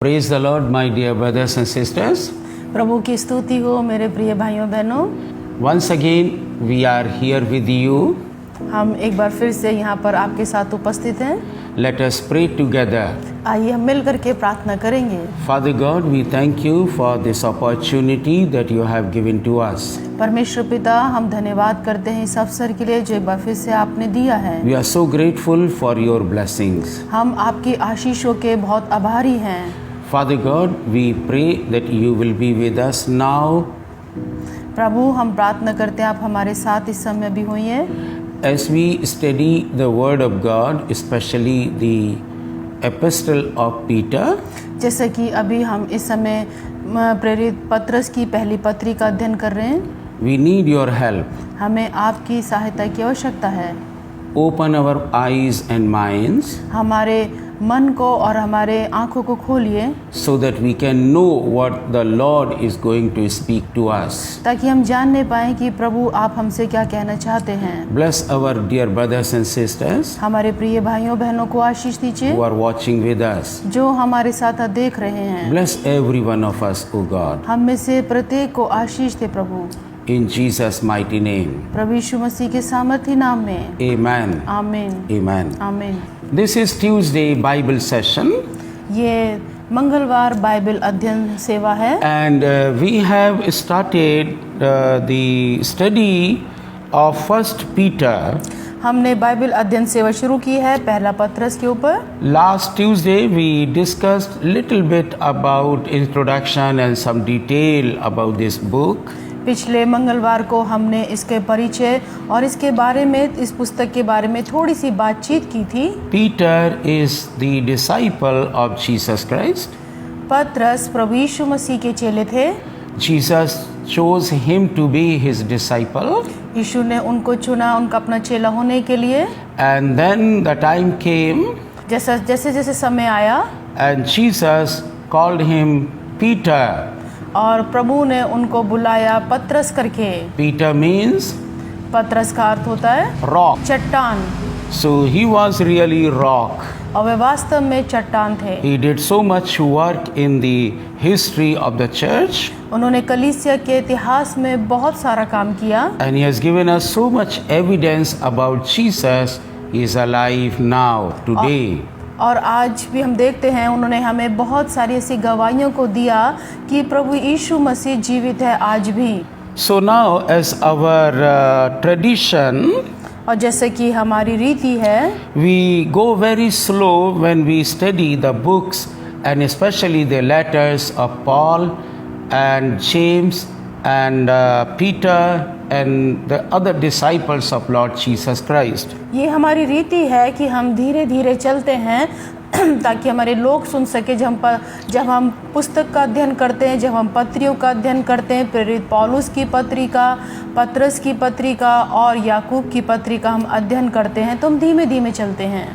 Praise the Lord, my dear brothers and sisters. प्रभु की स्तुति हो मेरे प्रिय भाइयों बहनों। Once again, we are here with you. हम एक बार फिर से यहाँ पर आपके साथ उपस्थित हैं। Let us pray together. आइए हम मिल करके प्रार्थना करेंगे। Father God, we thank you for this opportunity that you have given to us. परमेश्वर पिता, हम धन्यवाद करते हैं इस अवसर के लिए जो एक बार फिर से आपने दिया है। We are so grateful for your blessings. हम आपकी आशीषों के बहुत आभारी हैं। Father God, we pray that you will be with us now. प्रभु, हम प्रार्थना करते हैं आप हमारे साथ इस समय भी होइए। As we study the Word of God, especially the Epistle of Peter, जैसे कि अभी हम इस समय प्रेरित पत्रस की पहली पत्री का अध्ययन कर रहे हैं, we need your help. हमें आपकी सहायता की आवश्यकता है। Open our eyes and minds हमारे मन को और हमारे आँखों को खोलिए so that we can know what the Lord is going to speak to us. ताकि हम जानने पाएं कि प्रभु आप हमसे क्या कहना चाहते हैं। Bless our dear brothers and sisters हमारे प्रिय भाइयों बहनों को आशीष दीजिए who are watching with us. जो हमारे साथ देख रहे हैं। Bless every one of us, O God. हम में से प्रत्येक को आशीष दे प्रभु, In Jesus' mighty name. प्रभु यीशु मसीह के सामर्थी नाम में। Amen. आमीन Amen. आमीन। This is Tuesday Bible session, ये मंगलवार बाइबल अध्ययन सेवा है and we have started the study of First Peter. हमने बाइबल अध्ययन सेवा शुरू की है पहला पत्रस के ऊपर। Last Tuesday we discussed little bit about introduction and some detail about this book. पिछले मंगलवार को हमने इसके परिचय और इसके बारे में, इस पुस्तक के बारे में थोड़ी सी बातचीत की थी। Peter is the disciple of Jesus Christ. पत्रस प्रभु यीशु मसीह के चेले थे। Jesus chose him to be his disciple. यीशु ने उनको चुना उनका अपना चेला होने के लिए। And then the time came जैसे जैसे समय आया and Jesus called him Peter. और प्रभु ने उनको बुलाया पत्रस करके। Peter means पत्रस का अर्थ होता है rock. चट्टान, So he was really rock. और वे वास्तव में चट्टान थे। He did so much work in the history of the church. उन्होंने कलीसिया के इतिहास में बहुत सारा काम किया And he has given us so much evidence about Jesus. He is alive now, today. और आज भी हम देखते हैं उन्होंने हमें बहुत सारी ऐसी गवाहियों को दिया कि प्रभु यीशु मसीह जीवित है आज भी। So now, as our tradition, और जैसे कि हमारी रीति है, we go very slow when we study the books and especially the letters of Paul and James and Peter and the other disciples of Lord Jesus Christ. ये हमारी रीति है कि हम धीरे धीरे चलते हैं ताकि हमारे लोग सुन सके। जब हम पुस्तक का अध्ययन करते हैं, जब हम पत्रियों का अध्ययन करते हैं, प्रेरित पौलुस की पत्रिका, पत्रस की पत्रिका और याकूब की पत्रिका हम अध्ययन करते हैं, तो हम धीमे धीमे चलते हैं।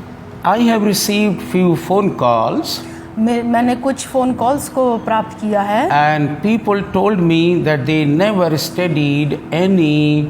I have received few phone calls मैंने कुछ फ़ोन कॉल्स को प्राप्त किया है and people told me that they never studied any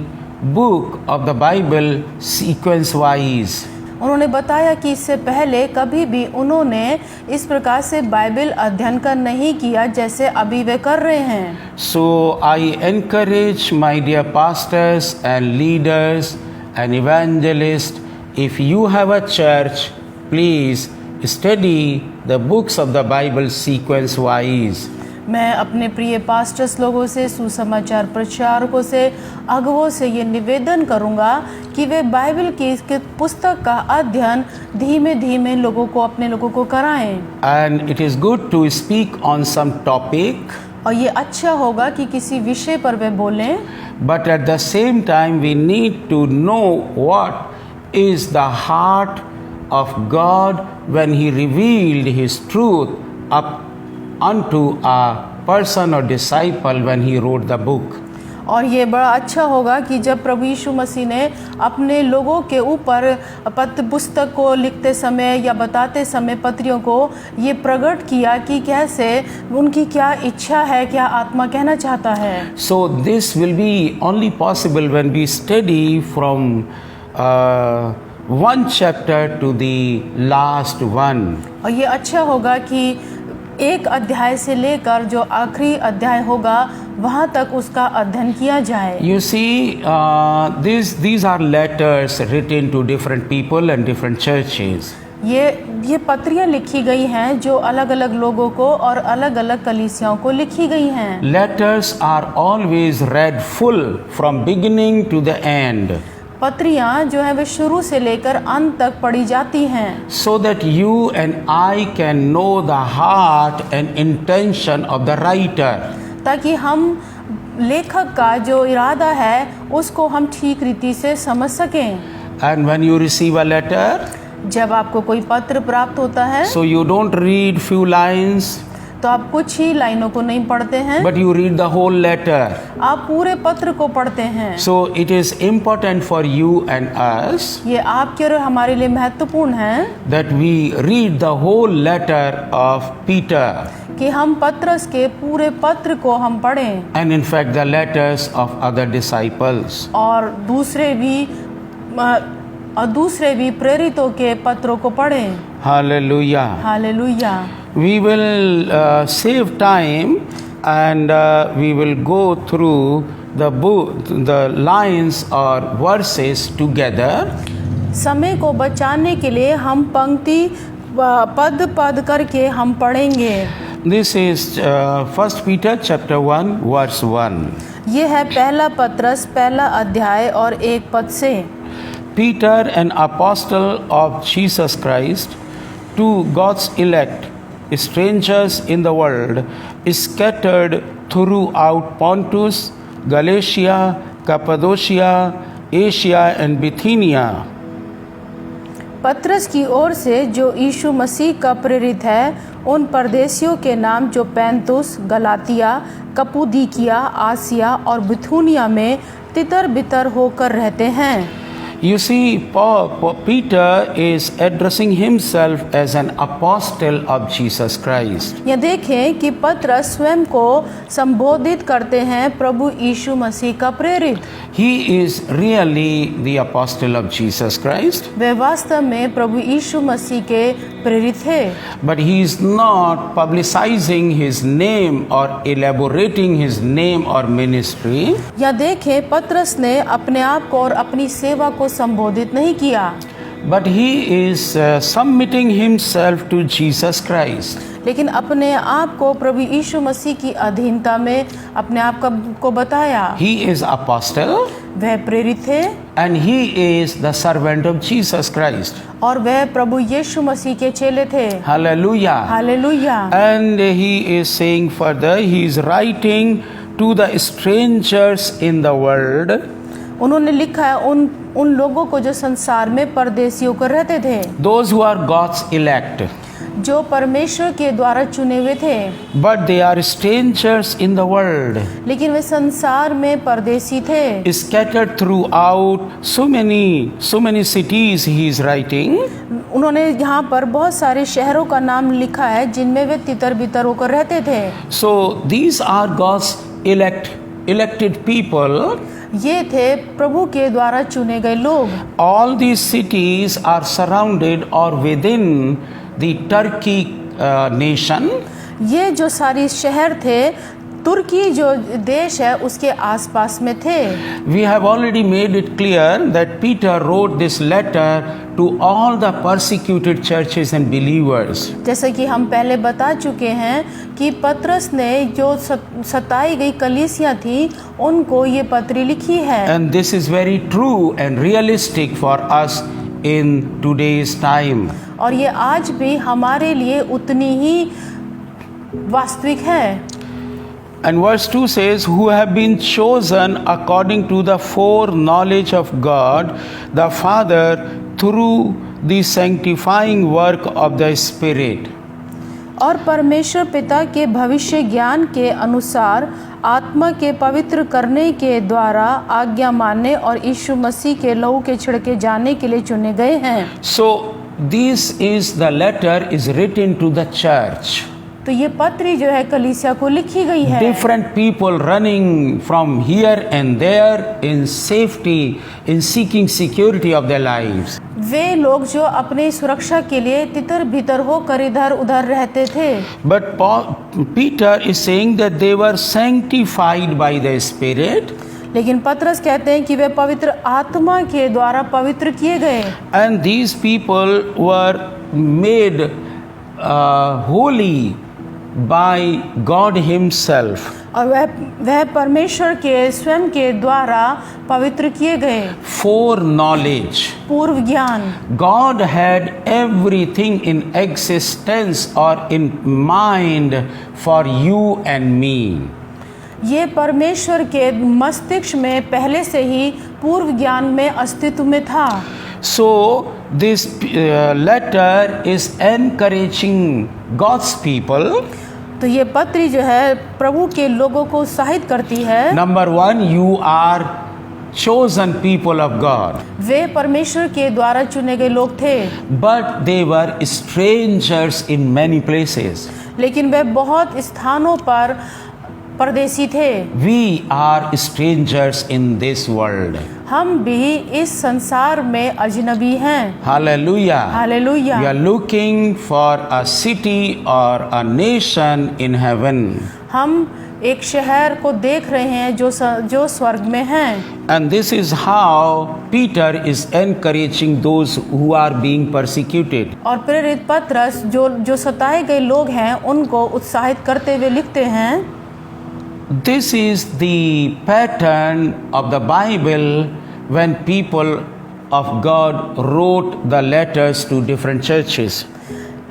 book of the Bible sequence wise. उन्होंने बताया कि इससे पहले कभी भी उन्होंने इस प्रकार से बाइबल अध्ययन का नहीं किया जैसे अभी वे कर रहे हैं। So I encourage my dear pastors and leaders and evangelists, if you have a church, please study the books of the Bible sequence wise. मैं अपने प्रिय पास्टर्स लोगों से, सुसमाचार प्रचारकों से, अगुवों से ये निवेदन करूंगा कि वे बाइबल की इस पुस्तक का अध्ययन धीमे धीमे अपने लोगों को कराएं। And it is good to speak on some topic, और ये अच्छा होगा कि किसी विषय पर वे बोलें, but at the same time we need to know what is the heart of God when He revealed His truth up unto a person or disciple when He wrote the book. और ये बड़ा अच्छा होगा कि जब प्रभु यीशु मसीह ने अपने लोगों के ऊपर पुस्तक को लिखते समय या बताते समय पत्रियों को ये प्रकट किया कि कैसे उनकी क्या इच्छा है, क्या आत्मा कहना चाहता है। So this will be only possible when we study from one chapter to the last one. और ये अच्छा होगा कि एक अध्याय से लेकर जो आखिरी अध्याय होगा वहाँ तक उसका अध्ययन किया जाए। You see, these are letters written to different people and different churches. ये पत्रियाँ लिखी गई हैं जो अलग अलग लोगों को और अलग अलग कलीसियाओं को लिखी गई हैं। Letters are always read full from beginning to the end, पत्रियाँ जो है वे शुरू से लेकर अंत तक पढ़ी जाती हैं, so that you and I can know the heart and intention of the writer. ताकि हम लेखक का जो इरादा है उसको हम ठीक रीति से समझ सकें। And when you receive a letter, जब आपको कोई पत्र प्राप्त होता है so you don't read few lines, तो आप कुछ ही लाइनों को नहीं पढ़ते हैं, but you read the whole letter. आप पूरे पत्र को पढ़ते हैं। So it is important for you and us ये आपके और हमारे लिए महत्वपूर्ण है that we read the whole letter of Peter, कि हम पत्रस के पूरे पत्र को हम पढ़ें and in fact the letters of other disciples. और दूसरे भी प्रेरितों के पत्रों को पढ़ें। Hallelujah. Hallelujah. We will save time and we will go through the lines or verses together. समय को बचाने के लिए हम पंक्ति पद पद करके हम पढ़ेंगे। This is 1 Peter chapter 1 verse 1. ये है पहला पत्रस पहला अध्याय और 1 पद से। Peter, an apostle of Jesus Christ, to God's elect, strangers in the world, scattered throughout Pontus, Galatia, Cappadocia, Asia and Bithynia. पत्रस की ओर से जो यीशु मसीह का प्रेरित है उन परदेशियों के नाम जो पैंतुस, गलातिया, कपुदिकिया, आसिया और बिथुनिया में तितर बितर होकर रहते हैं। You see, Peter is addressing himself as an apostle of Jesus Christ. ये देखें कि पत्रस स्वयं को संबोधित करते हैं प्रभु यीशु मसीह का प्रेरित। He is really the apostle of Jesus Christ. वे वास्तव में प्रभु यीशु मसीह के प्रेरित थे, But he is not publicizing his name or elaborating his name or ministry. या देखें पत्रस ने अपने आप को और अपनी सेवा को संबोधित नहीं किया, But he is submitting himself to Jesus Christ. लेकिन अपने आप को प्रभु यीशु मसीह की अधीनता में अपने आप को बताया। He is apostle वह प्रेरित थे and he is the servant of Jesus Christ. और वह प्रभु यीशु मसीह के चेले थे। Hallelujah. Hallelujah. And he is saying further, he is writing to the strangers in the world. उन्होंने लिखा है उन लोगों को जो संसार में परदेशियों को रहते थे, Those who are God's elect. जो परमेश्वर के द्वारा चुने हुए थे, But they are strangers in the world, लेकिन वे संसार में परदेशी थे। scattered throughout so many cities he is writing. उन्होंने यहाँ पर बहुत सारे शहरों का नाम लिखा है जिनमें वे तितर बितर होकर रहते थे। So these are God's elected people. ये थे प्रभु के द्वारा चुने गए लोग। All these cities are surrounded or within the Turkey nation. ये जो सारी शहर थे तुर्की जो देश है उसके आसपास में थे। We have already made it clear that Peter wrote this letter to all the persecuted churches and believers. जैसे कि हम पहले बता चुके हैं कि पत्रस ने जो सताई गई कलीसियां थी उनको ये पत्री लिखी है। And this is very true and realistic for us in today's time. और ये आज भी हमारे लिए उतनी ही वास्तविक है। And verse 2 says, who have been chosen according to the foreknowledge of God, the Father, through the sanctifying work of the Spirit. और परमेश्वर पिता के भविष्य ज्ञान के अनुसार आत्मा के पवित्र करने के द्वारा आज्ञा मानने और यीशु मसीह के लहू के छिड़के जाने के लिए चुने गए हैं। So this is the letter is written to the church. तो ये पत्री जो है कलीसिया को लिखी गई है। Different people running from here and there in safety, in seeking security of their lives. वे लोग जो अपनी सुरक्षा के लिए तितर भीतर होकर इधर उधर रहते थे। But Peter is saying that they were sanctified by the Spirit. लेकिन पतरस कहते हैं कि वे पवित्र आत्मा के द्वारा पवित्र किए गए। And these people were made holy by God Himself. और वह परमेश्वर के स्वयं के द्वारा पवित्र किए गए। Foreknowledge. पूर्व ज्ञान। God had everything in existence or in mind for you and me. ये परमेश्वर के मस्तिष्क में पहले से ही पूर्व ज्ञान में अस्तित्व में था। So this letter is encouraging God's people. तो ये पत्री जो है प्रभु के लोगों को उत्साहित करती है। Number one, you are chosen people of God. वे परमेश्वर के द्वारा चुने गए लोग थे। But they were strangers in many places. लेकिन वे बहुत स्थानों पर परदेसी थे। We are strangers in this world. हम भी इस संसार में अजनबी हैं। Hallelujah. Hallelujah. We are looking for a city or a nation in heaven. हम एक शहर को देख रहे हैं जो स्वर्ग में हैं। And this is how Peter is encouraging those who are being persecuted. और प्रेरित पतरस जो सताए गए लोग हैं उनको उत्साहित करते हुए लिखते हैं। This is the pattern of the Bible when people of God wrote the letters to different churches.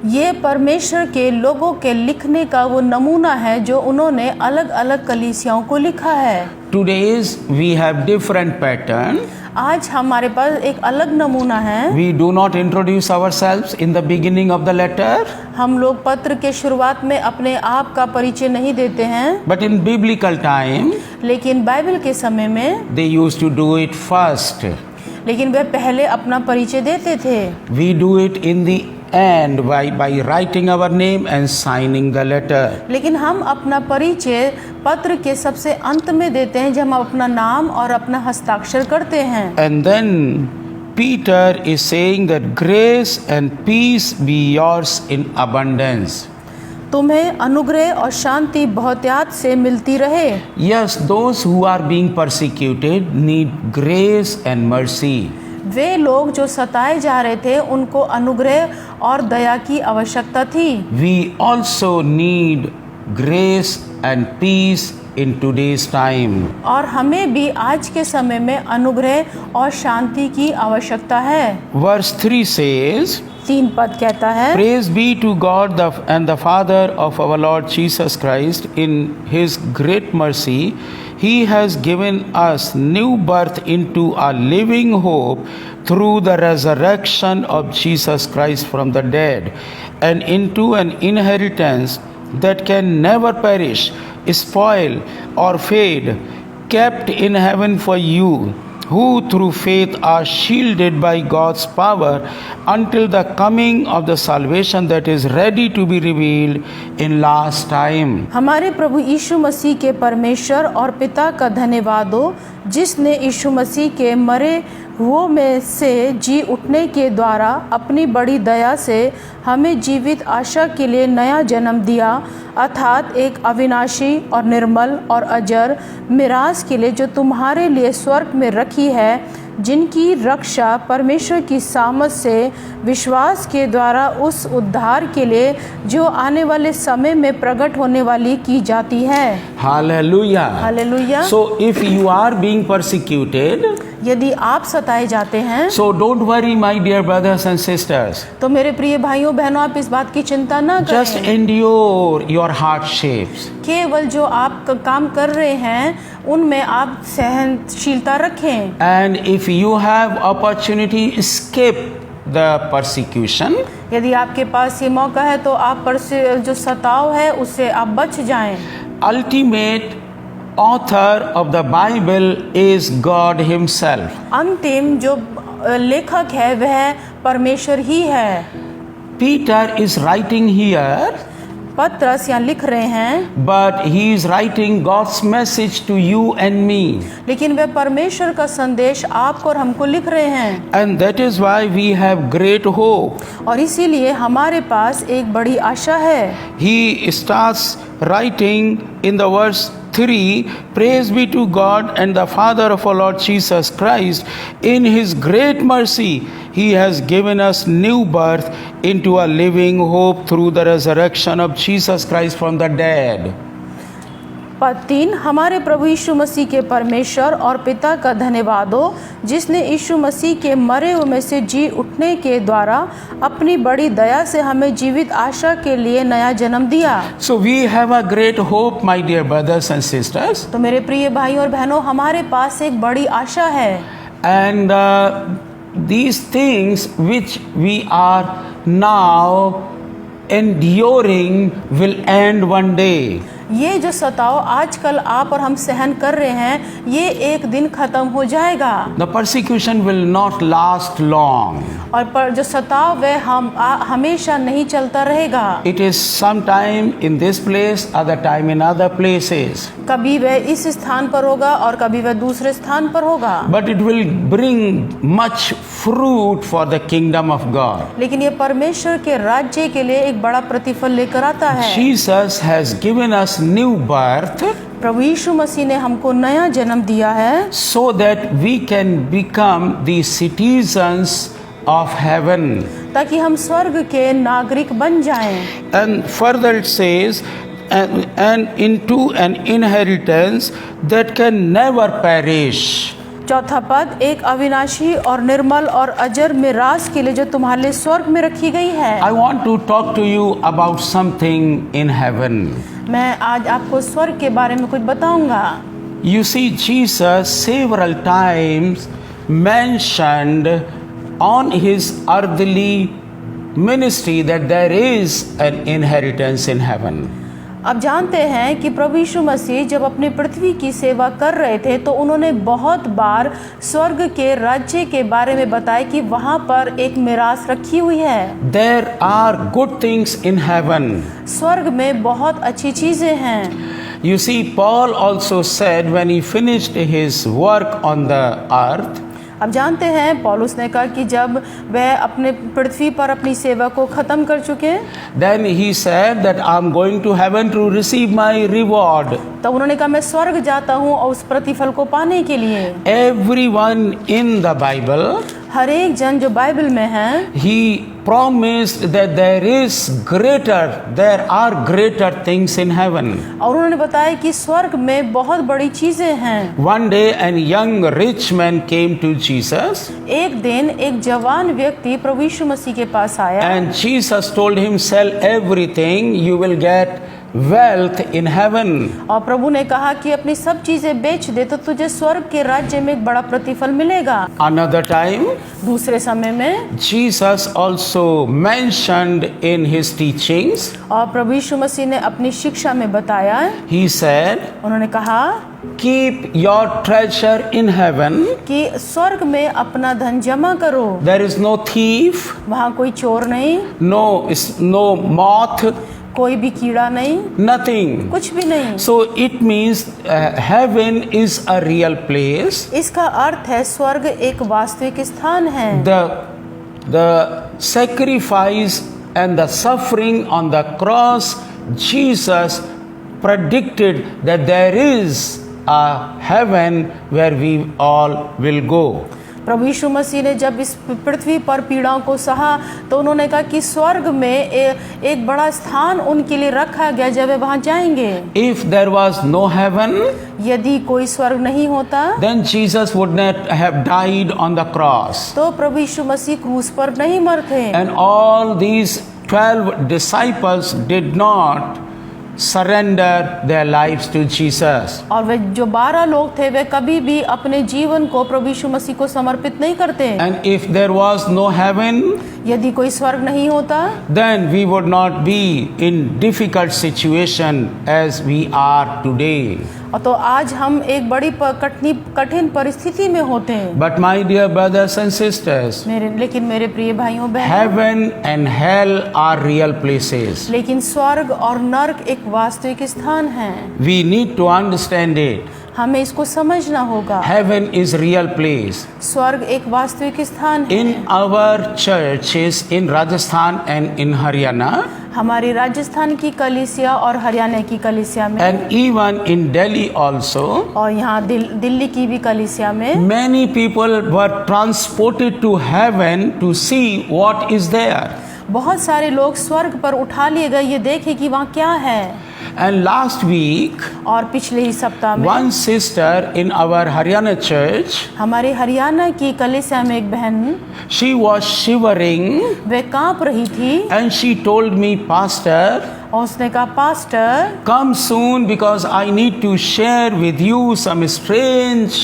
ये परमेश्वर के लोगों के लिखने का वो नमूना है जो उन्होंने अलग अलग कलीसियाओं को लिखा है। Today's we have different pattern. आज हमारे पास एक अलग नमूना है। We do not introduce ourselves in the beginning of the letter. हम लोग पत्र के शुरुआत में अपने आप का परिचय नहीं देते हैं। But in biblical time, लेकिन बाइबल के समय में they used to do it first. लेकिन वे पहले अपना परिचय देते थे। We do it in the end by writing our name and signing the letter. लेकिन हम अपना परिचय पत्र के सबसे अंत में देते हैं जब हम अपना नाम और अपना हस्ताक्षर करते हैं। And then Peter is saying that grace and peace be yours in abundance. तुम्हें अनुग्रह और शांति बहुतायत से मिलती रहे। Yes, those who are being persecuted need grace and mercy. वे लोग जो सताए जा रहे थे उनको अनुग्रह और दया की आवश्यकता थी। We also need grace and peace in today's time. और हमें भी आज के समय में अनुग्रह और शांति की आवश्यकता है। Verse 3 says, 3 पद कहता है, Praise be to God and the Father of our Lord Jesus Christ. In His great mercy, He has given us new birth into a living hope through the resurrection of Jesus Christ from the dead, and into an inheritance that can never perish, spoil, or fade, kept in heaven for you, who through faith are shielded by God's power until the coming of the salvation that is ready to be revealed in last time. हमारे प्रभु यीशु मसीह के परमेश्वर और पिता का धन्यवाद हो, जिसने यीशु मसीह के मरे हुओं में से जी उठने के द्वारा अपनी बड़ी दया से हमें जीवित आशा के लिए नया जन्म दिया, अर्थात एक अविनाशी और निर्मल और अजर मिरास के लिए जो तुम्हारे लिए स्वर्ग में रखी है, जिनकी रक्षा परमेश्वर की सामर्थ से विश्वास के द्वारा उस उद्धार के लिए जो आने वाले समय में प्रकट होने वाली की जाती है। Hallelujah. Hallelujah. So if you are being persecuted, यदि आप सताए जाते हैं so don't worry, my dear brothers and sisters. तो मेरे प्रिय भाइयों बहनों, आप इस बात की चिंता ना Just करें। endure your hardships. केवल जो आप काम कर रहे हैं उनमें आप सहनशीलता रखें। And if you have opportunity, escape the persecution. यदि आपके पास ये मौका है तो आप पर से जो सताव है उससे आप बच जाएं। Ultimate author of the Bible is God Himself. अंतिम जो लेखक है वह परमेश्वर ही है। Peter is writing here पतरस यहाँ लिख रहे हैं, but he is writing God's message to you and me. लेकिन वे परमेश्वर का संदेश आपको और हमको लिख रहे हैं। And that is why we have great hope. और इसीलिए हमारे पास एक बड़ी आशा है। He starts writing in the verse 3, praise be to God and the Father of our Lord Jesus Christ. In His great mercy, He has given us new birth into a living hope through the resurrection of Jesus Christ from the dead. पद 3, हमारे प्रभु यीशु मसीह के परमेश्वर और पिता का धन्यवाद हो, जिसने यीशु मसीह के मरे हुए में से जी उठने के द्वारा अपनी बड़ी दया से हमें जीवित आशा के लिए नया जन्म दिया। So we have a great hope, my dear brothers and sisters. तो मेरे प्रिय भाई और बहनों, हमारे पास एक बड़ी आशा है। And these things which we are now enduring will end one day. ये जो सताव आजकल आप और हम सहन कर रहे हैं, ये एक दिन खत्म हो जाएगा। The persecution will not last long. और पर जो सताव है हमेशा नहीं चलता रहेगा। It is sometime in this place, other time in other places. कभी वह इस स्थान पर होगा और कभी वह दूसरे स्थान पर होगा। But it will bring much fruit for the kingdom of God. लेकिन ये परमेश्वर के राज्य के लिए एक बड़ा प्रतिफल लेकर आता है। Jesus has given us new birth प्रभु यीशु मसीह ने हमको नया जन्म दिया है, so that we can become the citizens of heaven. ताकि हम स्वर्ग के नागरिक बन जाएं। And further it says, and into an inheritance that can never perish. चौथा पद, एक अविनाशी और निर्मल और अजर मिरास के लिए जो तुम्हारे लिए स्वर्ग में रखी गई है। I want to talk to you about something in heaven. मैं आज आपको स्वर्ग के बारे में कुछ बताऊंगा। You see, Jesus several times mentioned on his earthly ministry that there is an inheritance in heaven. अब जानते हैं कि प्रभु यीशु मसीह जब अपनी पृथ्वी की सेवा कर रहे थे तो उन्होंने बहुत बार स्वर्ग के राज्य के बारे में बताया कि वहाँ पर एक मिरास रखी हुई है। There are good things in heaven. स्वर्ग में बहुत अच्छी चीजें हैं। You see, Paul also said when he finished his work on the earth, अब जानते हैं पौलुस ने कहा कि जब वह अपने पृथ्वी पर अपनी सेवा को खत्म कर चुके, then he said that I'm going to heaven to receive my reward. तो उन्होंने कहा मैं स्वर्ग जाता हूँ और उस प्रतिफल को पाने के लिए। Everyone in the Bible, हर एक जन जो बाइबल में है, he promised that there are greater things in heaven. और उन्होंने बताया कि स्वर्ग में बहुत बड़ी चीजें हैं। One day a young rich man came to Jesus, एक दिन एक जवान व्यक्ति प्रभु यीशु मसीह के पास आया and Jesus told him, sell everything, you will get wealth in heaven. और प्रभु ने कहा कि अपनी सब चीजें बेच दे तो तुझे स्वर्ग के राज्य में एक बड़ा प्रतिफल मिलेगा। Another time, दूसरे समय में Jesus also mentioned in his teachings, और प्रभु यीशु मसीह ने अपनी शिक्षा में बताया, he said, उन्होंने कहा keep your treasure in heaven. कि स्वर्ग में अपना धन जमा करो, There is no thief, वहाँ कोई चोर नहीं, no moth, कोई भी कीड़ा नहीं, nothing. कुछ भी नहीं। So it means heaven is a real place. इसका अर्थ है स्वर्ग एक वास्तविक स्थान है। The sacrifice and the suffering on the cross, Jesus predicted that there is a heaven where we all will go. प्रभु यीशु मसीह ने जब इस पृथ्वी पर पीड़ाओं को सहा तो उन्होंने कहा कि स्वर्ग में एक बड़ा स्थान उनके लिए रखा गया जब वे वहां जाएंगे। If there was no heaven, यदि कोई स्वर्ग नहीं होता, then Jesus would not have died on the cross. तो प्रभु यीशु मसीह क्रूस पर नहीं मरते। And all these 12 disciples did not surrender their lives to Jesus. और वे जो 12 लोग थे वे कभी भी अपने जीवन को प्रभु यीशु मसीह को समर्पित नहीं करते। And if there was no heaven, यदि कोई स्वर्ग नहीं होता then we would not be in difficult situation as we are today. तो आज हम एक बड़ी कठिन परिस्थिति में होते हैं। But my dear brothers and sisters, लेकिन मेरे प्रिय भाइयों बहनों, heaven and hell are real places. लेकिन स्वर्ग और नर्क एक वास्तविक स्थान है। We need to understand it. हमें इसको समझना होगा। Heaven is real place. स्वर्ग एक वास्तविक स्थान है। In our churches in Rajasthan and in Haryana, हमारी राजस्थान की कलीसिया और हरियाणा की कलीसिया में, and even in Delhi also, और यहाँ दिल्ली की भी कलीसिया में, many people were transported to heaven to see what is there. बहुत सारे लोग स्वर्ग पर उठा लिए गए ये देखे कि वहाँ क्या है। And last week, और पिछले ही सप्ताह में one sister in our Haryana church, हमारे हरियाणा की कलीसिया में एक बहन, she was shivering वे कांप रही थी and she told me, Pastor, और उसने कहा, pastor come soon because I need to share with you some strange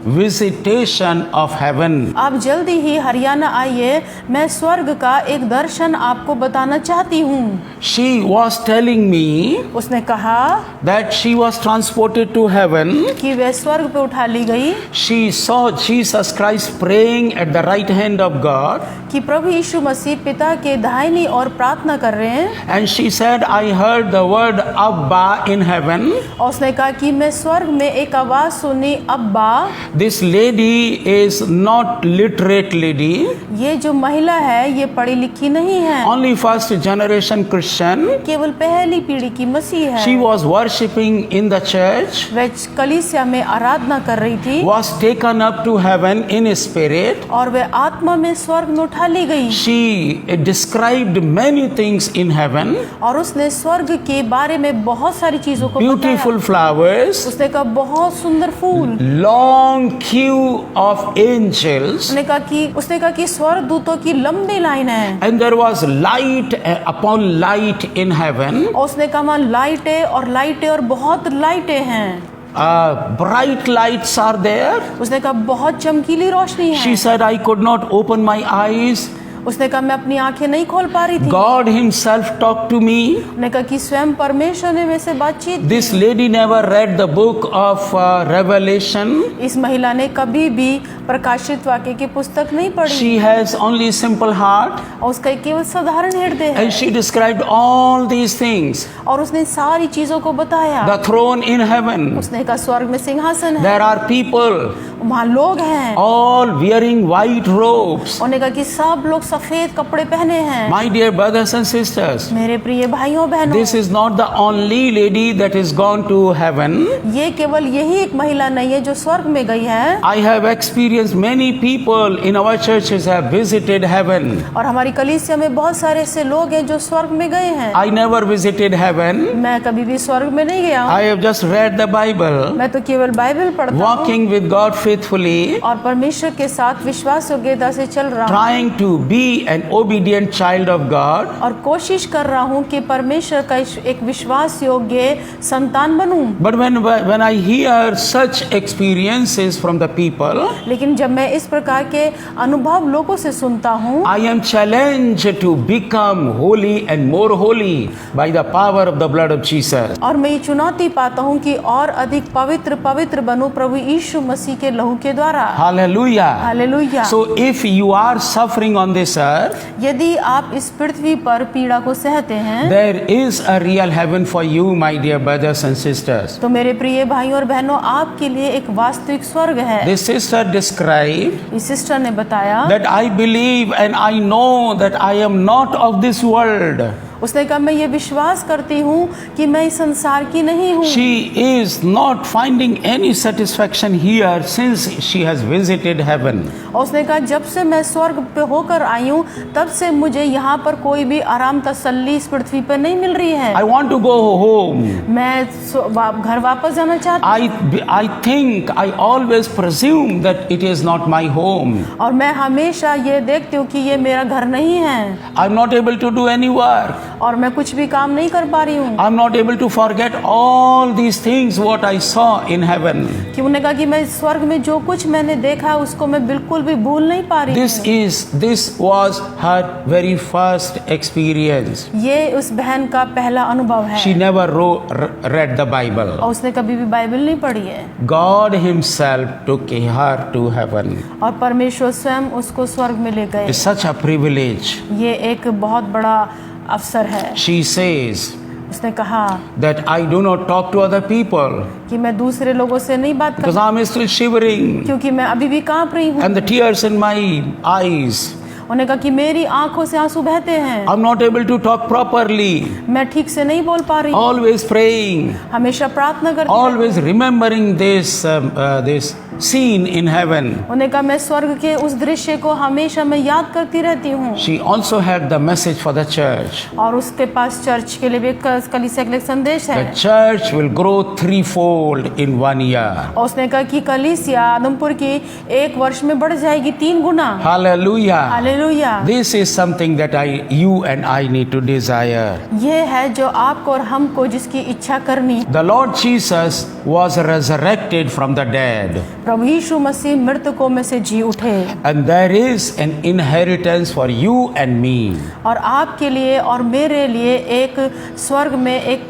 visitation of heaven. आप जल्दी ही हरियाणा आइए, मैं स्वर्ग का एक दर्शन आपको बताना चाहती हूँ। She was telling me उसने कहा that she was transported to heaven. कि वह स्वर्ग पे उठा ली गई, She saw Jesus Christ praying at the right hand of God. कि प्रभु यीशु मसीह पिता के दाहिनी ओर प्रार्थना कर रहे हैं। And she said, I heard the word Abba in heaven. और उसने कहा कि मैं स्वर्ग में एक आवाज सुनी, अब्बा। This lady is not literate lady. ये जो महिला है ये पढ़ी लिखी नहीं है, Only first generation Christian. केवल पहली पीढ़ी की मसीह है। She was worshipping in the church. वह कलीसिया में आराधना कर रही थी Was taken up to heaven in spirit. और वह आत्मा में स्वर्ग में उठा ली गई। She described many things in heaven. और उसने स्वर्ग के बारे में बहुत सारी चीजों को Beautiful बताया। flowers. उसने कहा बहुत सुंदर फूल। Long queue of angels. उसने कहा कि स्वर्ग दूतों की लंबी लाइन है। And there was light upon light in heaven. और उसने कहा वहाँ लाइटें और बहुत लाइटें हैं। Bright lights are there. उसने कहा बहुत चमकीली रोशनी है। She said, I could not open my eyes. उसने कहा मैं अपनी आंखें नहीं खोल पा रही थी। God himself talked to me. उसने कहा कि स्वयं परमेश्वर ने मेरे से बातचीत। This lady never read the book of Revelation. इस महिला ने कभी भी प्रकाशित वाक्य की पुस्तक नहीं पढ़ी। She has only simple heart. और उसका केवल साधारण हृदय है। And she described all these things. और उसने सारी चीजों को बताया। The throne in heaven. उसने कहा स्वर्ग में सिंहासन है। There are people. वहाँ लोग हैं। All wearing white robes. उन्होंने कहा कि सब लोग सफेद कपड़े पहने हैं। My dear brothers and sisters, मेरे प्रिय भाइयों बहनों, this is not the only lady that is gone to heaven. ये केवल यही एक महिला नहीं है जो स्वर्ग में गई है। I have experienced many people in our churches have visited heaven. और हमारी कलीसिया में बहुत सारे ऐसे लोग हैं जो स्वर्ग में गए हैं। I never visited heaven. मैं कभी भी स्वर्ग में नहीं गया हूँ। I have just read the Bible. मैं तो केवल बाइबल पढ़ता हूँ Walking with God faithfully. और परमेश्वर के साथ विश्वास योग्यता से चल रहा हूँ। Trying to be an obedient child of God. और कोशिश कर रहा हूँ कि परमेश्वर का एक विश्वास योग्य संतान बनूं। But when I hear such experiences from the people, लेकिन जब मैं इस प्रकार के अनुभव लोगों से सुनता हूँ, I am challenged to become holy and more holy by the power of the blood of Jesus. और मैं ये चुनौती पाता हूँ कि और अधिक पवित्र बनूं प्रभु यीशु मसीह के लहू के द्वारा। Hallelujah. Hallelujah. So if you are suffering on this earth, यदि आप इस पृथ्वी पर पीड़ा को सहते हैं, there is a real heaven for you, my dear brothers and sisters. तो मेरे प्रिय भाइयों और बहनों, आपके लिए एक वास्तविक स्वर्ग है। This sister described इस सिस्टर ने बताया that I believe and I know that I am not of this world. उसने कहा मैं ये विश्वास करती हूँ कि मैं इस संसार की नहीं हूँ। She is not finding any satisfaction here since she has visited heaven. और उसने कहा जब से मैं स्वर्ग पे होकर आई हूँ तब से मुझे यहाँ पर कोई भी आराम तसल्ली इस पृथ्वी पर नहीं मिल रही है। I want to go home. मैं घर वापस जाना चाहती I think I always presume that it is not my home. और मैं हमेशा ये देखती हूँ कि ये मेरा घर नहीं है। I'm not able to do any work. और मैं कुछ भी काम नहीं कर पा रही हूँ। I'm not able to forget all these things what I saw in heaven. कि उन्होंने कहा कि मैं स्वर्ग में जो कुछ मैंने देखा उसको मैं बिल्कुल भी भूल नहीं पा रही हूँ। This was her very first experience. ये उस बहन का पहला अनुभव है। She never read the Bible. और उसने कभी भी बाइबल नहीं पढ़ी है। God himself took her to heaven. और परमेश्वर स्वयं उसको स्वर्ग में ले गए। It's such a privilege. ये एक बहुत बड़ा अवसर है। She says उसने कहा that I do not talk to other people कि मैं दूसरे लोगों से नहीं बात because कर I'm still shivering क्योंकि मैं अभी भी कांप रही हूँ। and the tears in my eyes. उन्होंने कहा कि मेरी आंखों से आंसू बहते हैं। I'm not able to talk properly. मैं ठीक से नहीं बोल पा रही। Always praying. हमेशा प्रार्थना करती। Always remembering this scene in heaven. उन्होंने कहा मैं स्वर्ग के उस दृश्य को हमेशा मैं याद करती रहती हूँ। She also had the message for the church. और उसके पास चर्च के लिए भी कलीसिया के लिए संदेश है। The church will grow threefold in 1 year. और उसने कहा कि कलीसिया आदमपुर की एक वर्ष में बढ़ जाएगी 3 गुना। Hallelujah. Hallelujah. This is something that you and I need to desire. ये है जो आपको और हमको जिसकी इच्छा करनी। The Lord Jesus was resurrected from the dead. प्रभु यीशु मसीह मृतकों में से जी उठे। And there is an inheritance for you and me. और आपके लिए और मेरे लिए एक स्वर्ग में एक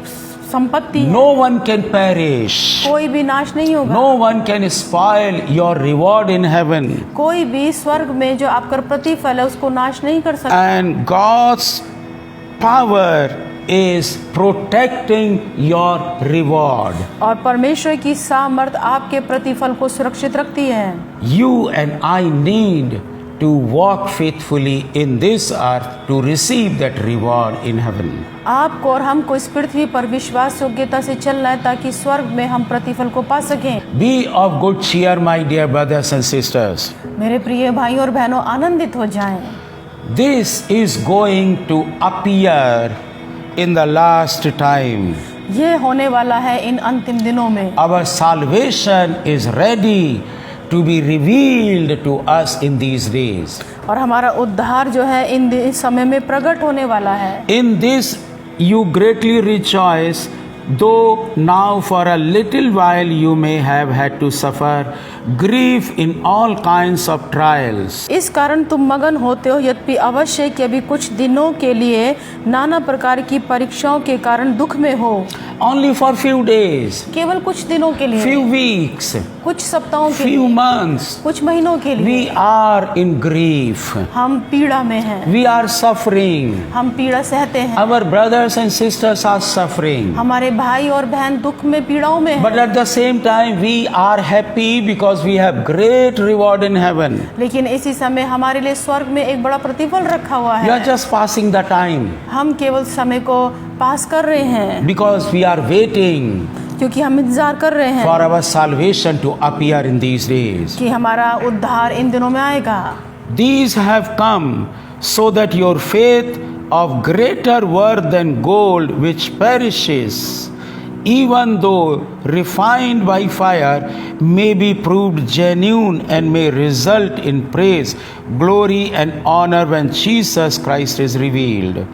संपत्ति है। No one can perish. कोई भी नाश नहीं होगा। No one can spoil your reward in heaven. कोई भी स्वर्ग में जो आपका प्रतिफल है उसको नाश नहीं कर सकता। And God's power is protecting your reward. और परमेश्वर की सामर्थ आपके प्रतिफल को सुरक्षित रखती है। You and I need to walk faithfully in this earth to receive that reward in heaven. आपको और हमको इस पृथ्वी पर विश्वास योग्यता से चलना है ताकि स्वर्ग में हम प्रतिफल को पा सकें। Be of good cheer, my dear brothers and sisters. मेरे प्रिय भाई और बहनों, आनंदित हो जाएं। This is going to appear in the last time. ये होने वाला है इन अंतिम दिनों में। Our salvation is ready to be revealed to us in these days. और हमारा उद्धार जो है इस समय में प्रकट होने वाला है। In this you greatly rejoice, though now for a little while you may have had to suffer grief in all kinds of trials. इस कारण तुम मगन होते हो, यद्यपि अवश्य कि अभी कुछ दिनों के लिए नाना प्रकार की परीक्षाओं के कारण दुख में हो। Only for few days, केवल कुछ दिनों के लिए, few weeks, कुछ सप्ताहों के few लिए, months. कुछ महीनों के लिए We are in grief. हम पीड़ा में हैं। We are suffering. हम पीड़ा सहते हैं। Our brothers and sisters are suffering. हमारे भाई और बहन दुख में, पीड़ाओं में हैं। But at the same time we are happy because we have great reward in heaven. लेकिन इसी समय हमारे लिए स्वर्ग में एक बड़ा प्रतिफल रखा हुआ We are है। just passing the time हम केवल समय को पास कर रहे हैं because we are waiting क्योंकि हम इंतजार कर रहे हैं for our salvation to appear in these days. कि हमारा उद्धार इन दिनों में आएगा। These have come so that your faith of greater worth than gold which perishes, even though refined by fire, may be proved genuine and may result in praise, glory and honor when Jesus Christ is revealed.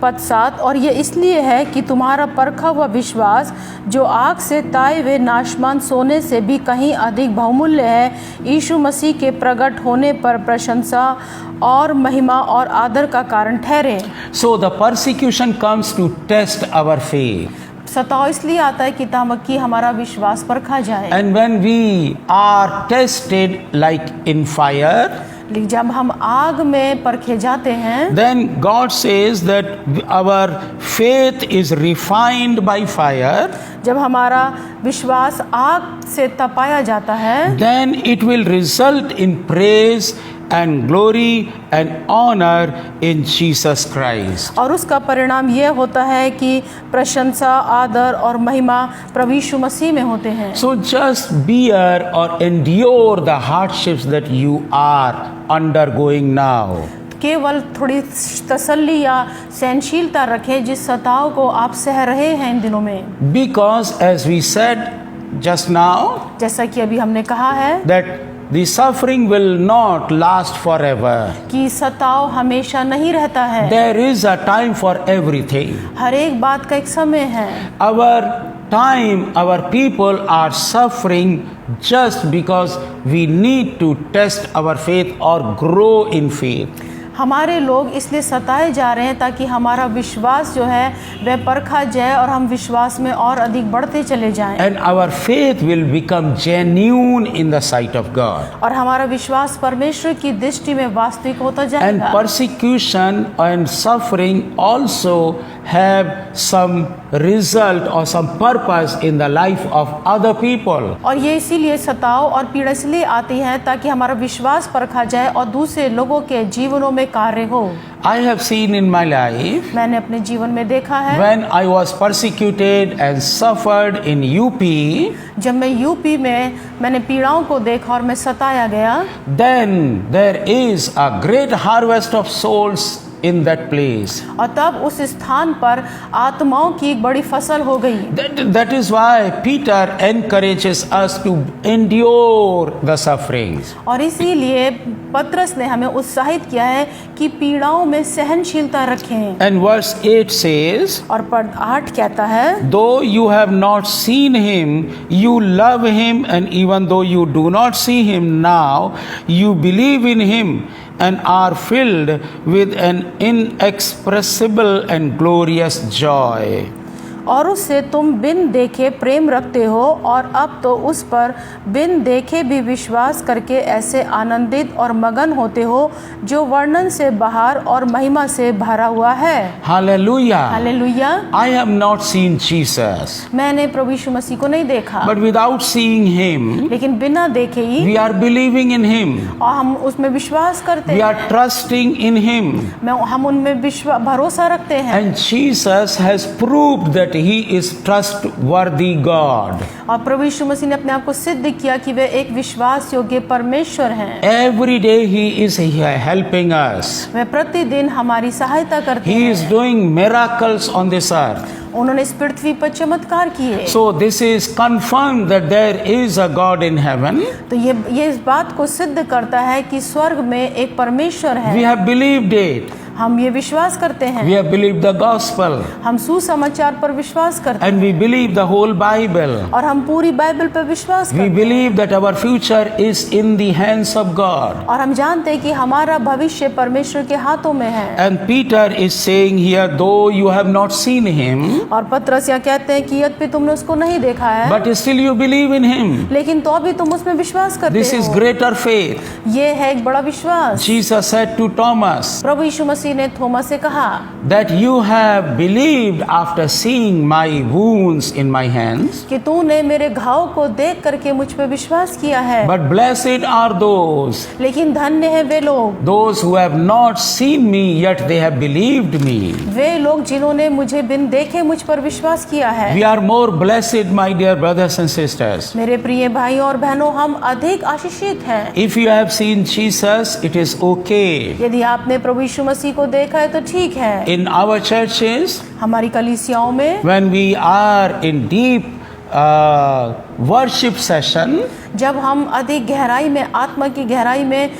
पद 7, और ये इसलिए है कि तुम्हारा परखा हुआ विश्वास जो आग से ताए हुए नाशमान सोने से भी कहीं अधिक बहुमूल्य है, यीशु मसीह के प्रकट होने पर प्रशंसा और महिमा और आदर का कारण ठहरे। So the persecution comes to test our faith. सताव इसलिए आता है कि ताकि हमारा विश्वास परखा जाए। And when we are tested like in fire, लेकिन जब हम आग में परखे जाते हैं, then God says that our faith is refined by fire. जब हमारा विश्वास आग से तपाया जाता है, Then it will result in praise and glory and honor in Jesus Christ. और उसका परिणाम यह होता है कि प्रशंसा, आदर और महिमा प्रभु यीशु मसीह में होते हैं। So just bear or endure the hardships that you are undergoing now. केवल थोड़ी तसल्ली या सहनशीलता रखें जिस सताव को आप सह रहे हैं इन दिनों में। Because as we said just now, जैसा कि अभी हमने कहा है, that the suffering will not last forever. कि सताव हमेशा नहीं रहता है। There is a time for everything. हर एक बात का एक समय है। Our time, our people are suffering just because we need to test our faith or grow in faith. हमारे लोग इसलिए सताए जा रहे हैं ताकि हमारा विश्वास जो है वह परखा जाए और हम विश्वास में और अधिक बढ़ते चले जाएं। And our faith will become genuine in the sight of God. और हमारा विश्वास परमेश्वर की दृष्टि में वास्तविक होता And जाएगा। persecution and suffering also have some result or some purpose in the life of other people. और ये इसीलिए सताव और पीड़ा इसलिए आती है ताकि हमारा विश्वास परखा जाए और दूसरे लोगों के जीवनों में कार्य हो। I have seen in my life मैंने अपने जीवन में देखा है when I was persecuted and suffered in UP, जब मैं यूपी में मैंने पीड़ाओं को देखा और मैं सताया गया, then there is a great harvest of souls in that place. और तब उस स्थान पर आत्माओं की एक बड़ी फसल हो गई। That is why Peter encourages us to endure the sufferings. और इसीलिए पतरस ने हमें उत्साहित किया है कि पीड़ाओं में सहनशीलता रखें। And verse 8 says, और पद 8 कहता है, though you have not seen him, you love him, and even though you do not see him now, you believe in him and are filled with an inexpressible and glorious joy. और उससे तुम बिन देखे प्रेम रखते हो और अब तो उस पर बिन देखे भी विश्वास करके ऐसे आनंदित और मगन होते हो जो वर्णन से बाहर और महिमा से भरा हुआ है। Hallelujah. Hallelujah. I have not seen Jesus, मैंने प्रभु यीशु मसीह को नहीं देखा, but without seeing him, लेकिन बिना देखे ही we are believing in him. और हम उसमें विश्वास करते We हैं, are trusting in him. हम उनमें भरोसा रखते हैं। And Jesus has proved that he is trustworthy God. और प्रभु यीशु मसीह ने अपने आप को सिद्ध किया कि वे एक विश्वास योग्य परमेश्वर हैं। Every day he is helping us. वे प्रतिदिन हमारी सहायता करते He हैं। is doing miracles on this earth. उन्होंने इस पृथ्वी पर चमत्कार किए। So this is confirmed that there is a God in heaven. तो ये इस बात को सिद्ध करता है कि स्वर्ग में एक परमेश्वर है। We have believed it. हम ये विश्वास करते हैं। We have believed the gospel. हम सुसमाचार पर विश्वास करते हैं And we believe the whole Bible. और हम पूरी बाइबल पर विश्वास We करते हैं। believe that our future is in the hands of God. और हम जानते हैं कि हमारा भविष्य परमेश्वर के हाथों में है। And Peter is saying here, though you have not seen him, और पतरस यहाँ कहते हैं कि यद्यपि तुमने उसको नहीं देखा है, but still you believe in him. लेकिन तो भी तुम उसमें विश्वास करते This is हो। greater faith. ये है एक बड़ा विश्वास। Jesus said to Thomas प्रभु यीशु मसीह ने थोमस से कहा that you have believed after seeing my wounds in my hands. कि तूने मेरे घाव को देख करके मुझ पे विश्वास किया है। But blessed are those धन्य है वे लोग, who have not seen me yet they have believed me. वे लोग जिन्होंने मुझे बिन देखे मुझ पर विश्वास किया है। We are more blessed, my dear brothers and sisters. मेरे प्रिय भाई और बहनों, हम अधिक आशीषित हैं। If you have seen Jesus, it is okay. यदि आपने प्रभु यीशु मसीह को देखा है तो ठीक है। In our churches, हमारी कलीसियाओं में when we are in deep worship session, जब हम अधिक गहराई में, आत्मा की गहराई में,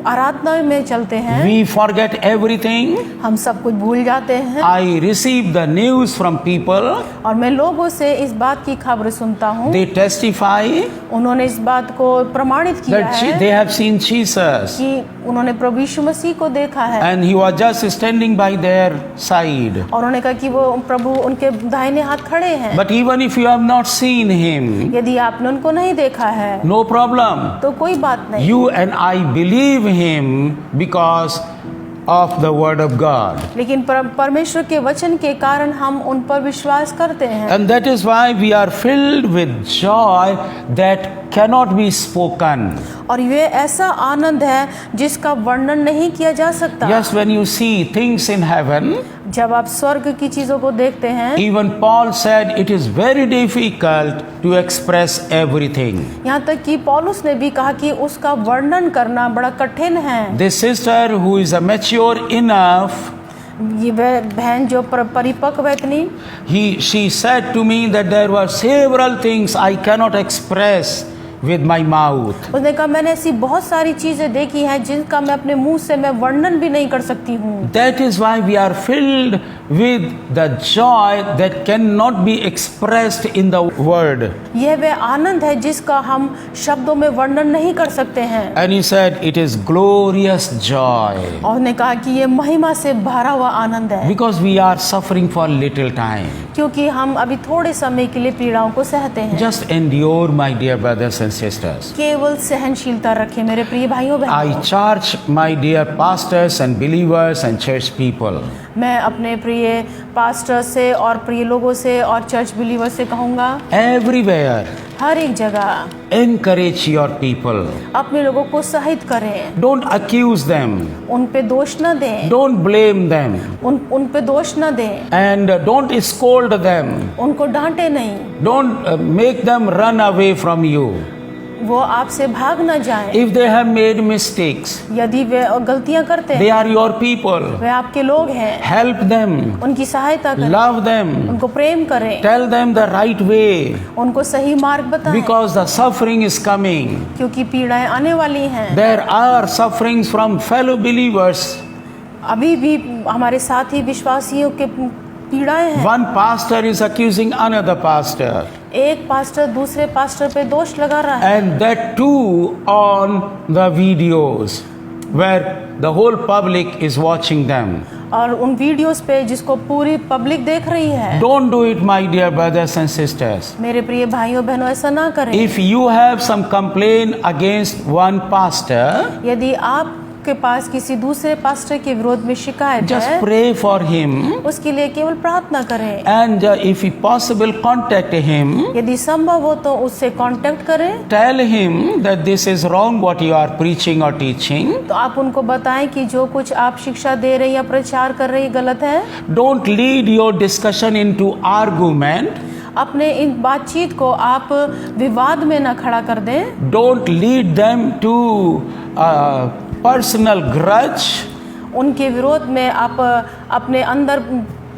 आराधना में चलते हैं, we forget everything. हम सब कुछ भूल जाते हैं। I receive the news from people. और मैं लोगों से इस बात की खबर सुनता हूँ, They testify उन्होंने इस बात को प्रमाणित किया that है they have seen Jesus. कि उन्होंने प्रभु यीशु मसीह को देखा है। And he was just standing by their side. और उन्होंने कहा कि वो प्रभु उनके दाहिने हाथ खड़े हैं। But even if you have not seen him, यदि आपने उनको नहीं देखा है no problem. तो कोई बात नहीं। You and I believe him because of the word of God. लेकिन परमेश्वर के वचन के कारण हम उन पर विश्वास करते हैं। And that is why we are filled with joy that cannot be spoken. और ये ऐसा आनंद है जिसका वर्णन नहीं किया जा सकता। Yes, when you see things in heaven, जब आप स्वर्ग की चीजों को देखते हैं, even Paul said it is very difficult to express everything. यहाँ तक कि पौलुस ने भी कहा कि उसका वर्णन करना बड़ा कठिन है। This sister who is a mature enough, ये बहन जो परिपक्व है इतनी, she said to me that there were several things I cannot express with my mouth. उसने कहा मैंने ऐसी बहुत सारी चीजें देखी हैं जिनका मैं अपने मुंह से मैं वर्णन भी नहीं कर सकती हूँ। That is why we are filled with the joy that cannot be expressed in the word. यह वह आनंद है जिसका हम शब्दों में वर्णन नहीं कर सकते हैं। And he said, it is glorious joy. और उसने कहा कि ये महिमा से भरा हुआ आनंद है, Because we are suffering for little time. क्योंकि हम अभी थोड़े समय के लिए पीड़ाओं को सहते हैं। Just endure, my dear brothers and sisters. केवल सहनशीलता रखें मेरे प्रिय भाइयों बहनों। I charge my dear pastors and believers and church people. मैं अपने प्रिय पास्टर से और प्रिय लोगों से और चर्च बिलीवर से कहूँगा, Everywhere, हर एक जगह encourage your people. अपने लोगों को सहित करें, Don't accuse them. उन पे दोष न दें, Don't blame them. उन पे दोष न दें, And don't scold them. उनको डांटे नहीं, Don't make them run away from you. वो आपसे भाग न जाएं। If they have made mistakes, यदि वे गलतियां करते they हैं, are your people. वे आपके लोग हैं, Help them. उनकी सहायता करें, Love them. उनको प्रेम करें, Tell them the right way. उनको सही मार्ग बताएं, Because the suffering is coming. क्योंकि पीड़ाएं आने वाली हैं। There are sufferings from fellow believers. अभी भी हमारे साथी विश्वासियों के पीड़ाएं हैं। One pastor is accusing another pastor. एक पास्टर दूसरे पास्टर पे दोष लगा रहा है, And that too on the videos where the whole public is watching them. और उन वीडियोस पे जिसको पूरी पब्लिक देख रही है। Don't do it, my dear brothers and sisters. मेरे प्रिय भाइयों बहनों, ऐसा ना करें। If you have some complaint against one pastor, यदि आपके पास किसी दूसरे पास्टर के विरोध में शिकायत just है, pray for him. उसके लिए केवल प्रार्थना करें। And if possible, contact him. यदि संभव हो तो उससे कांटेक्ट करें। Tell him that this is wrong what you are preaching or teaching. तो आप उनको बताएं कि जो कुछ आप शिक्षा दे रहे हैं या प्रचार कर रहे हैं गलत है। Don't lead your discussion into argument. अपने इन बातचीत को आप विवाद में न खड़ा कर दें। Don't lead them to personal grudge. उनके विरोध में आप अपने अंदर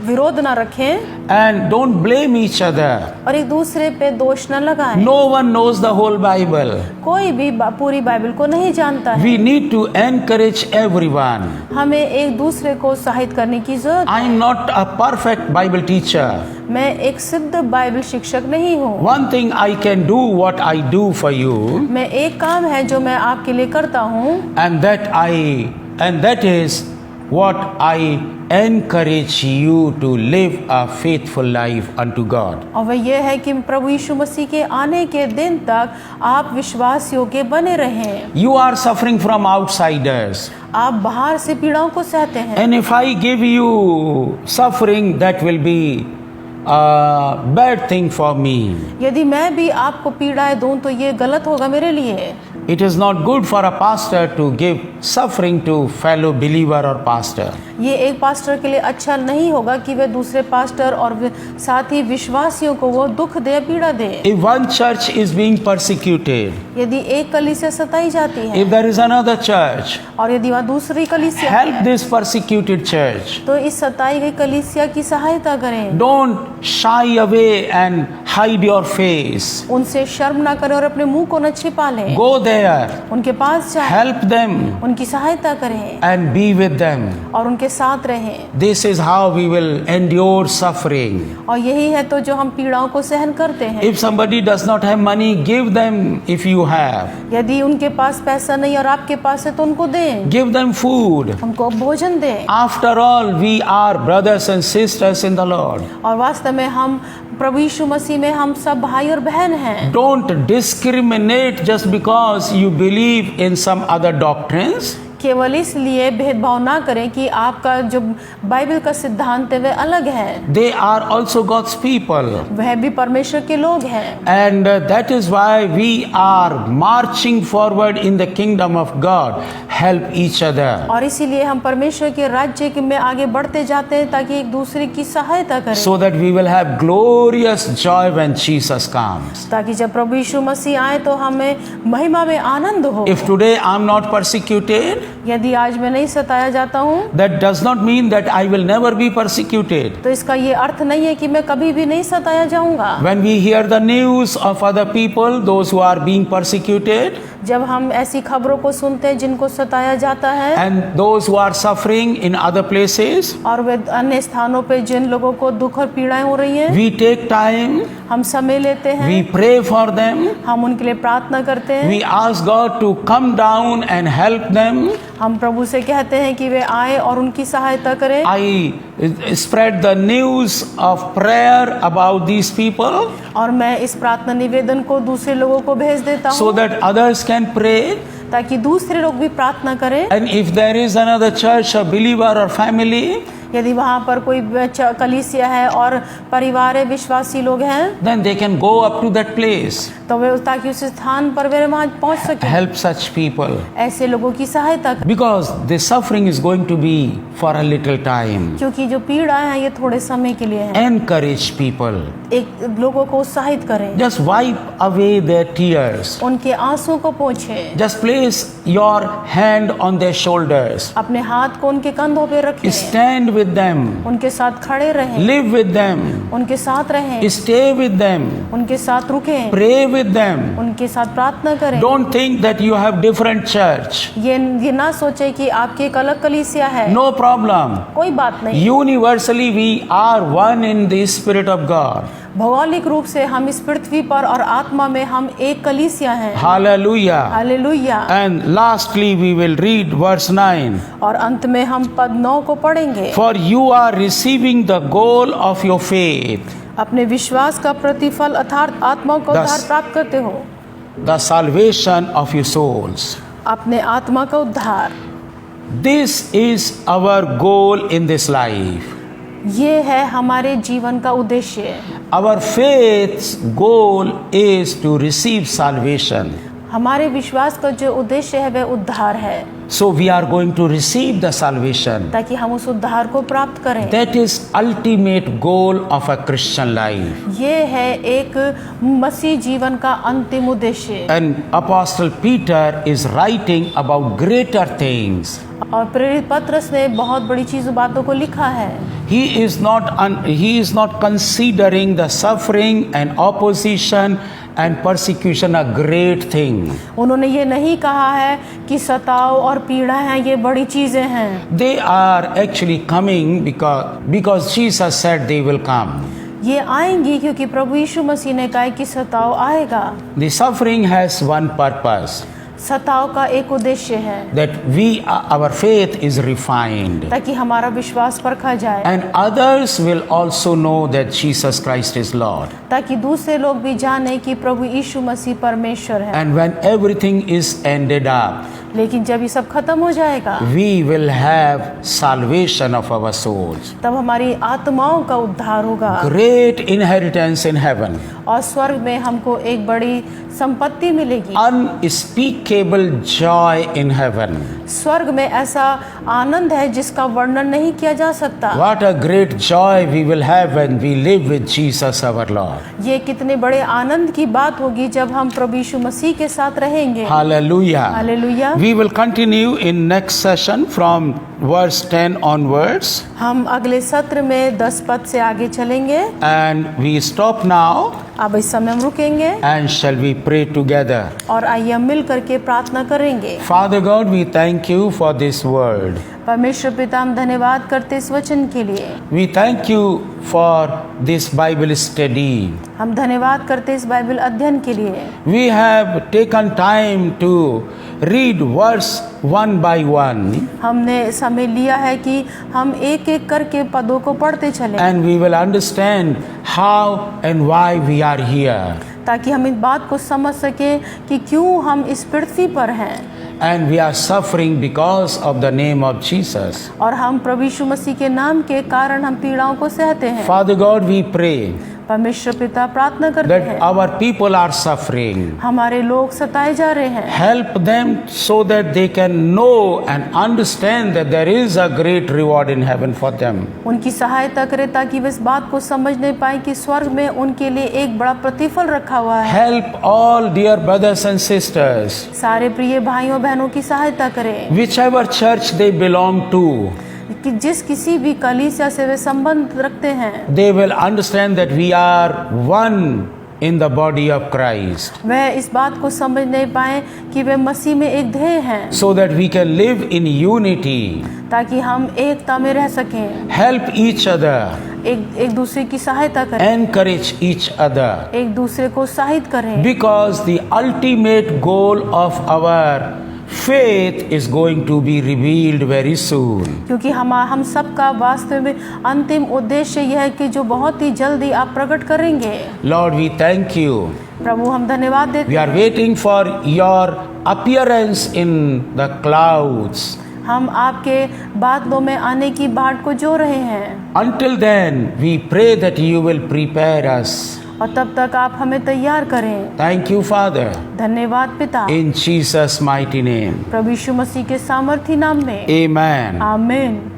विरोध न रखें And don't blame each other. और एक दूसरे पे दोष न लगाएं। No one knows the whole Bible. कोई भी पूरी बाइबल को नहीं जानता है। We need to encourage everyone. हमें एक दूसरे को सहायता करने की जरूरत I am not a perfect Bible teacher. मैं एक सिद्ध बाइबल शिक्षक नहीं हूँ। One thing I can do what I do for you, मैं एक काम है जो मैं आपके लिए करता हूँ, and that is what I encourage you to live a faithful life unto God. और वह यह है कि प्रभु यीशु मसीह के आने के दिन तक आप विश्वास योग्य बने रहें। You are suffering from outsiders. आप बाहर से पीड़ाओं को सहते हैं, And if I give you suffering, that will be a bad thing for me. यदि मैं भी आपको पीड़ाएं दूं तो ये गलत होगा मेरे लिए। It is not good for a pastor to give suffering to fellow believer or pastor. ये एक पास्टर के लिए अच्छा नहीं होगा कि वह दूसरे पास्टर और साथ ही विश्वासियों को वो दुख दे, पीड़ा दे। If one church is being persecuted, यदि एक कलीसिया सताई जाती है if there is another church, और यदि वहाँ दूसरी कलीसिया help है, this persecuted church. तो इस सताई गई कलीसिया की सहायता करें। Don't shy away and hide your face. उनसे शर्म ना करें और अपने मुंह को न छिपा लें। Go there, उनके पास जाएं, help them, उनकी सहायता करें and be with them. और उनके साथ रहें। This is how we will endure suffering. और यही है तो जो हम पीड़ाओं को सहन करते हैं। If somebody does not have money, give them if you have. यदि उनके पास पैसा नहीं और आपके पास है तो उनको दें, Give them food. उनको भोजन दें। After all, we are brothers and sisters in the Lord. और वास्तव में हम प्रभु यीशु मसीह में हम सब भाई और बहन हैं। Don't discriminate just because you believe in some other doctrines. केवल इसलिए भेदभाव ना करें कि आपका जो बाइबल का सिद्धांत है वह अलग है। They are also God's people. वह भी परमेश्वर के लोग हैं। And that is why we are marching forward in the kingdom of God. Help each other. और इसीलिए हम परमेश्वर के राज्य में आगे बढ़ते जाते हैं ताकि एक दूसरे की सहायता करें, So that we will have glorious joy when Jesus comes. ताकि जब प्रभु यीशु मसीह आए तो हमें महिमा में आनंद हो। If today I am not persecuted, यदि आज मैं नहीं सताया जाता हूँ, that does not mean that I will never be persecuted. तो इसका ये अर्थ नहीं है कि मैं कभी भी नहीं सताया जाऊंगा। When we hear the news of other people, those who are being persecuted, जब हम ऐसी खबरों को सुनते हैं जिनको सताया जाता है and those who are suffering in other places, और वे अन्य स्थानों पे जिन लोगों को दुख और पीड़ाएं हो रही हैं, we take time, हम समय लेते हैं, we pray for them, हम उनके लिए प्रार्थना करते हैं, we ask God to come down and help them. हम प्रभु से कहते हैं कि वे आए और उनकी सहायता करें। I spread the news of prayer about these people और मैं इस प्रार्थना निवेदन को दूसरे लोगों को भेज देता so हूँ that others can pray. ताकि दूसरे लोग भी प्रार्थना करें। And if there is another church, a believer or family, यदि वहाँ पर कोई कलीसिया है और परिवार है, विश्वासी लोग हैं, then they can go up to that place, तो वे ताकि उस स्थान पर वे वहाँ पहुँच सके, help such people, ऐसे लोगों की सहायता करें। because the suffering is going to be for a little time. क्योंकि जो पीड़ा है ये थोड़े समय के लिए है। Encourage people, एक लोगों को उत्साहित करें, just wipe away their tears, उनके आंसू को पोंछें, just place your hand on their shoulders, अपने हाथ को उनके कंधों पे रखें, stand with them, उनके साथ खड़े रहें, live with them, उनके साथ रहें, stay with them, उनके साथ रुकें, pray with them. उनके साथ प्रार्थना करें। Don't think that you have different church. ये ना सोचे कि आपकी एक अलग कलीसिया है, No problem. कोई बात नहीं। Universally we are one in the Spirit of God. भौगोलिक रूप से हम इस पृथ्वी पर और आत्मा में हम एक कलीसिया हैं। Hallelujah. Hallelujah. And lastly we will read verse 9. और अंत में हम पद 9 को पढ़ेंगे। For you are receiving the goal of your faith, अपने विश्वास का प्रतिफल अर्थात आत्मा को उद्धार प्राप्त करते हो, the salvation of your souls. अपने आत्मा का उद्धार। This is our goal in this life. ये है हमारे जीवन का उद्देश्य। Our faith's goal is to receive salvation. हमारे विश्वास का जो उद्देश्य है वह उद्धार है, So we are going to receive the salvation. ताकि हम उस उद्धार को प्राप्त करें। That is ultimate goal of a Christian life. ये है एक मसीह जीवन का अंतिम उद्देश्य। And Apostle Peter is writing about greater things. और प्रेरित पत्रस ने बहुत बड़ी चीज़ों बातों को लिखा है। He is not considering the suffering and opposition and persecution a great thing. उन्होंने ये नहीं कहा है कि सताव और पीड़ा हैं ये बड़ी चीज़ें हैं। They are actually coming because Jesus said they will come. ये आएंगी क्योंकि प्रभु यीशु मसीह ने कहा कि सताव आएगा। The suffering has one purpose, सताव का एक उद्देश्य है, that our faith is refined. ताकि हमारा विश्वास परखा जाए, And others will also know that Jesus Christ is Lord. ताकि दूसरे लोग भी जाने कि प्रभु यीशु मसीह परमेश्वर है। And when everything is ended up, लेकिन जब ये सब खत्म हो जाएगा, we will have salvation of our souls. तब हमारी आत्माओं का उद्धार होगा Great inheritance in heaven. और स्वर्ग में हमको एक बड़ी संपत्ति मिलेगी। Unspeakable joy in heaven. स्वर्ग में ऐसा आनंद है जिसका वर्णन नहीं किया जा सकता। What a great joy we will have when we live with Jesus our Lord. ये कितने बड़े आनंद की बात होगी जब हम प्रभु यीशु मसीह के साथ रहेंगे। Hallelujah. Hallelujah. We will continue in next session from verse 10 onwards. हम अगले सत्र में 10 पद से आगे चलेंगे। And we stop now अब इस समय हम रुकेंगे and shall we pray together. और आइए हम मिल करके प्रार्थना करेंगे। Father God, we thank you for this word. परमेश्वर पिता, हम धन्यवाद करते इस वचन के लिए। We thank you for this Bible study. हम धन्यवाद करते इस बाइबल अध्ययन के लिए। We have taken time to read verse one by one. हमने समय लिया है कि हम एक एक करके पदों को पढ़ते चलें, And we will understand how and why we are here. ताकि हम इस बात को समझ सकें कि क्यों हम इस पृथ्वी पर हैं And we are suffering because of the name of Jesus. और हम प्रभु यीशु मसीह के नाम के कारण हम पीड़ाओं को सहते हैं। Father God, we pray परमेश्वर पिता प्रार्थना करते that हैं, our people are suffering. हमारे लोग सताए जा रहे हैं, Help them so that they can know and understand that there is a great reward in heaven for them. उनकी सहायता करें ताकि वे इस बात को समझ नहीं पाए कि स्वर्ग में उनके लिए एक बड़ा प्रतिफल रखा हुआ है। Help all dear brothers and sisters, सारे प्रिय भाइयों बहनों की सहायता करें whichever church they belong to, कि जिस किसी भी कलीसिया से वे संबंध रखते हैं, they will understand that we are one in the body of Christ, वह इस बात को समझ नहीं पाए कि वे मसीह में एक ध्येय हैं, so that we can live in unity, ताकि हम एकता में रह सकें, help each other, एक दूसरे की सहायता करें, encourage each other, एक दूसरे को उत्साहित करें, because the ultimate goal of our faith is going to be revealed very soon. क्योंकि हम सबका वास्तव में अंतिम उद्देश्य यह है कि जो बहुत ही जल्दी आप प्रकट करेंगे। Lord, we thank you. प्रभु हम धन्यवाद देते We are हैं, waiting for your appearance in the clouds. हम आपके बादलों में आने की बाट को जो रहे हैं, Until then, we pray that you will prepare us. और तब तक आप हमें तैयार करें। Thank you, Father. धन्यवाद पिता, In Jesus' mighty name. प्रभु यीशु मसीह के सामर्थी नाम में, Amen. आमीन।